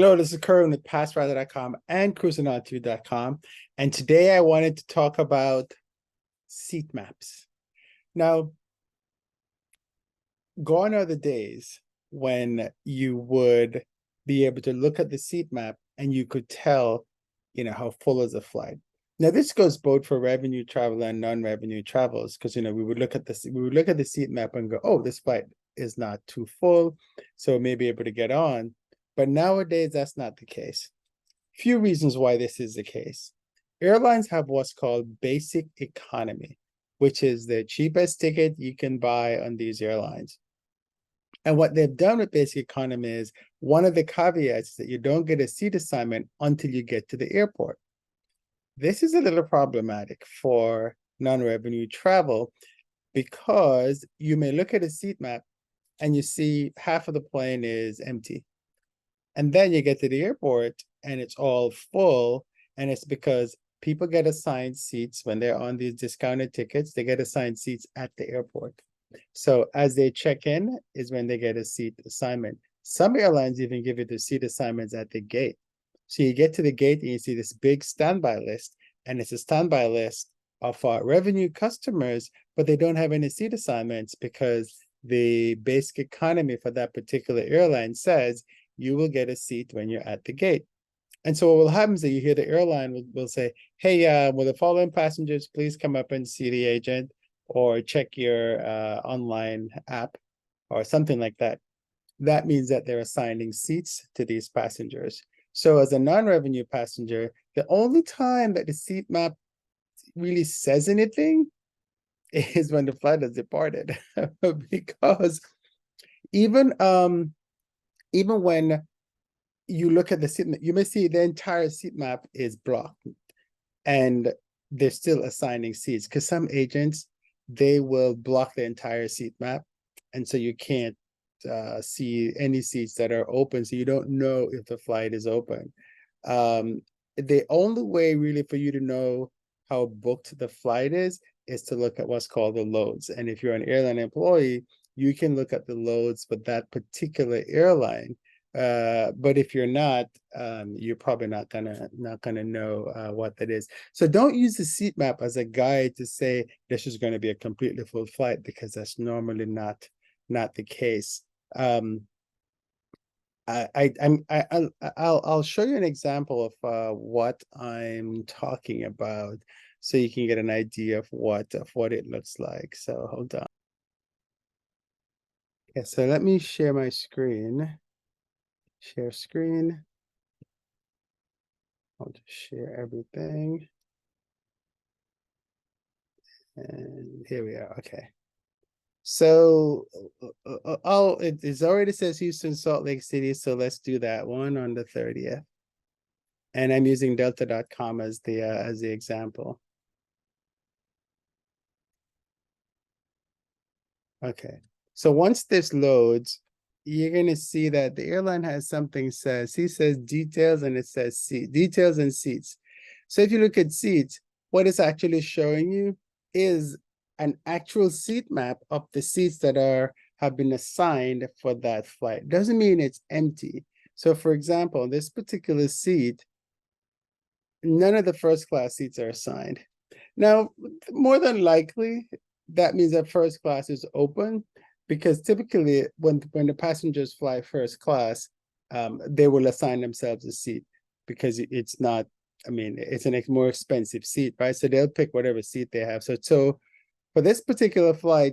Hello, this is Kerwin with PassRider.com and cruisingont.com. And today I wanted to talk about seat maps. Now, gone are the days when you would be able to look at the seat map and you could tell, how full is a flight. Now, this goes both for revenue travel and non-revenue travels, because we would look at the seat map and go, oh, this flight is not too full, so we may be able to get on. But nowadays, that's not the case. Few reasons why this is the case. Airlines have what's called basic economy, which is the cheapest ticket you can buy on these airlines. And what they've done with basic economy is one of the caveats is that you don't get a seat assignment until you get to the airport. This is a little problematic for non-revenue travel because you may look at a seat map and you see half of the plane is empty. And then you get to the airport and it's all full. And it's because people get assigned seats when they're on these discounted tickets, they get assigned seats at the airport. So as they check in is when they get a seat assignment. Some airlines even give you the seat assignments at the gate. So you get to the gate and you see this big standby list, and it's a standby list of revenue customers, but they don't have any seat assignments because the basic economy for that particular airline says you will get a seat when you're at the gate. And so what will happen is that you hear the airline will say, hey, will the following passengers please come up and see the agent or check your online app or something like that. That means that they're assigning seats to these passengers. So as a non-revenue passenger, the only time that the seat map really says anything is when the flight has departed. Because even when you look at the seat map, you may see the entire seat map is blocked and they're still assigning seats because some agents, they will block the entire seat map. And so you can't see any seats that are open. So you don't know if the flight is open. The only way really for you to know how booked the flight is to look at what's called the loads. And if you're an airline employee, you can look at the loads for that particular airline. But if you're not, you're probably not gonna know what that is. So don't use the seat map as a guide to say this is going to be a completely full flight, because that's normally not the case. I'll show you an example of what I'm talking about, so you can get an idea of what it looks like. So hold on. Okay, so let me share my screen. Share screen. I'll just share everything. And here we are. Okay. So it already says Houston, Salt Lake City. So let's do that one on the 30th. And I'm using delta.com as the example. Okay. So once this loads, you're going to see that the airline has something says, he says details and it says seat, details and seats. So if you look at seats, what it's actually showing you is an actual seat map of the seats that have been assigned for that flight. Doesn't mean it's empty. So for example, this particular seat, none of the first class seats are assigned. Now, more than likely, that means that first class is open, because typically when the passengers fly first class, they will assign themselves a seat, because it's not, I mean, it's a more expensive seat, right? So they'll pick whatever seat they have. So for this particular flight,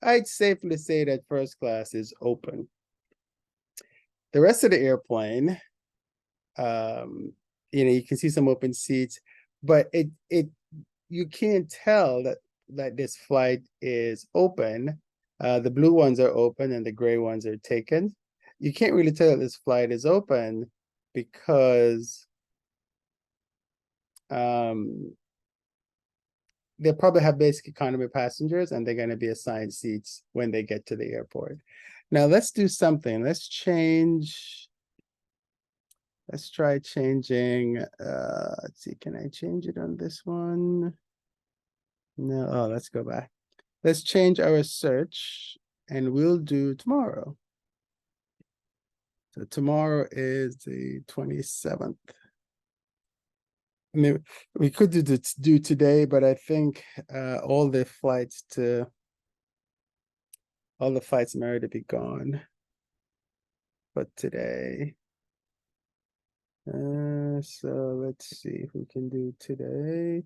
I'd safely say that first class is open. The rest of the airplane, you can see some open seats, but you can't tell that this flight is open. The blue ones are open and the gray ones are taken. You can't really tell that this flight is open because they probably have basic economy passengers and they're going to be assigned seats when they get to the airport. Now let's do something. Let's try changing. Let's see, can I change it on this one? No, oh, let's go back. Let's change our search and we'll do tomorrow. So tomorrow is the 27th. I mean, we could do today, but I think all the flights may already be gone. But today, so let's see if we can do today.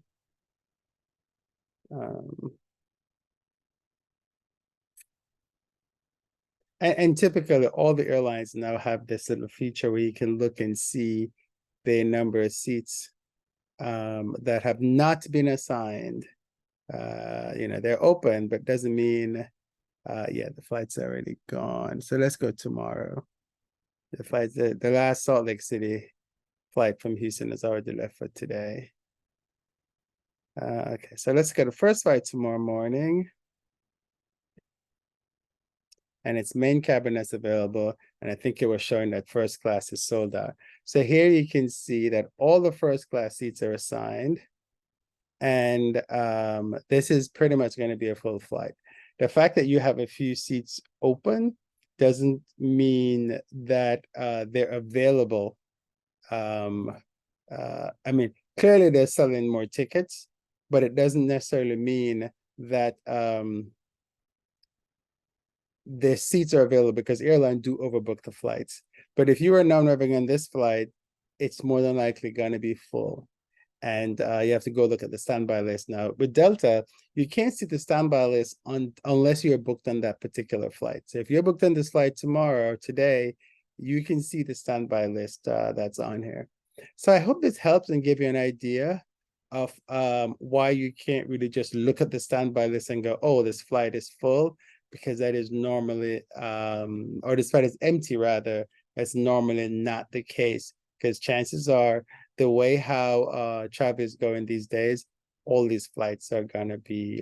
And typically all the airlines now have this little feature where you can look and see the number of seats that have not been assigned. They're open, but doesn't mean, yeah, the flight's already gone. So let's go tomorrow. The last Salt Lake City flight from Houston is already left for today. Okay, so let's go to first flight tomorrow morning. And its main cabin that's available. And I think it was showing that first class is sold out. So here you can see that all the first class seats are assigned. And this is pretty much going to be a full flight. The fact that you have a few seats open doesn't mean that they're available. I mean, clearly they're selling more tickets, but it doesn't necessarily mean that the seats are available, because airlines do overbook the flights. But if you are non-revenue on this flight, it's more than likely going to be full. And you have to go look at the standby list. Now, with Delta, you can't see the standby list unless you're booked on that particular flight. So if you're booked on this flight tomorrow or today, you can see the standby list that's on here. So I hope this helps and give you an idea of why you can't really just look at the standby list and go, oh, this flight is full, because that is normally, or this flight is empty rather, that's normally not the case, because chances are the way how travel is going these days, all these flights are gonna be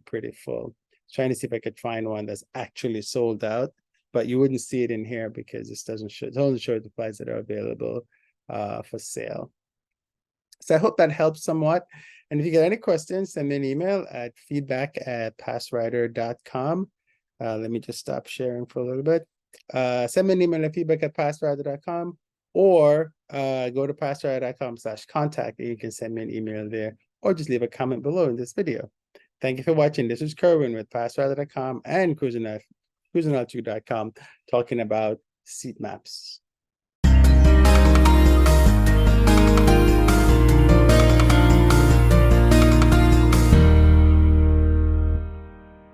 pretty full. Trying to see if I could find one that's actually sold out, but you wouldn't see it in here because this doesn't show, it only shows the flights that are available for sale. So I hope that helps somewhat. And if you get any questions, send me an email at feedback@passwriter.com. Let me just stop sharing for a little bit. Send me an email at feedback@passwriter.com, or go to passwriter.com/contact and you can send me an email there, or just leave a comment below in this video. Thank you for watching. This is Kerwin with passwriter.com and cruisingaltitude.com talking about Seatmaps.